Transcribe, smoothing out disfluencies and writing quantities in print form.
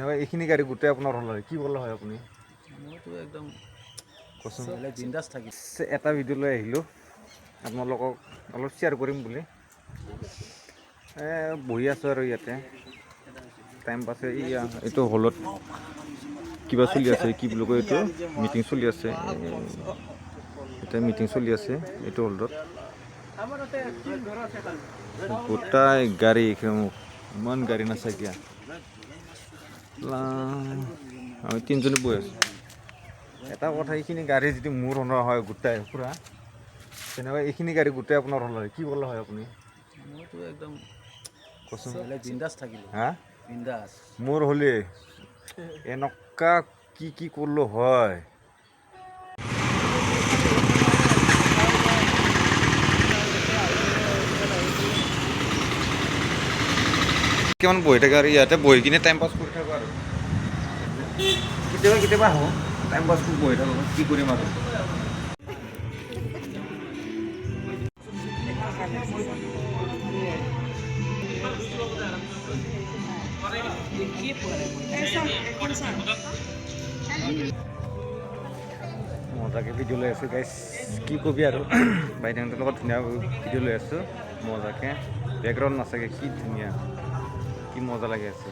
তেনেকুৱা এইখিনি গাড়ী গোটেই আপোনাৰ হ'ল হয় কি ক'লে হয় আপুনি? মইতো একদম কচোন। বিন্দাছ থাকি এটা ভিডিঅ' লৈ আহিলোঁ আপোনালোকক অলপ শ্বেয়াৰ কৰিম বুলি। বহি আছোঁ আৰু ইয়াতে টাইম পাছে এইটো হলত কিবা চলি আছে, কি বুলি কয় এইটো মিটিং চলি আছে। এতিয়া মিটিং চলি আছে এইটো হলত। গোটাই গাড়ী ইমান গাড়ী নাচাকিয়া। আমি তিনিজনে বহি আছোঁ। এটা কথা, এইখিনি গাড়ী যদি মোৰ অনা হয় গোটাই পূৰা, তেনেকুৱা এইখিনি গাড়ী গোটেই আপোনাৰ হ'ল হয় কি ক'লে হয় আপুনি? মইতো একদম কচোন। বিন্দাছ থাকিলোঁ। হা বিন্দাছ। মোৰ হ'লে এনেকুৱা কি কৰিলোঁ হয়। কিমান বহি থাকে আৰু ইয়াতে বহি কিনে টাইম পাছ কৰি থাকোঁ আৰু কেতিয়াবা আহোঁ টাইম পাছ কৰি বহি থাকোঁ, কি কৰিম আৰু। মজাকে ভিডিঅ' লৈ আছোঁ গাইছ, কি কবি আৰু বাইদেউহঁতৰ লগত ধুনীয়া ভিডিঅ' লৈ আছোঁ মজাকে। বেকগ্ৰাউণ্ড নাচাকে কি ধুনীয়া, কি মজা লাগি আছে।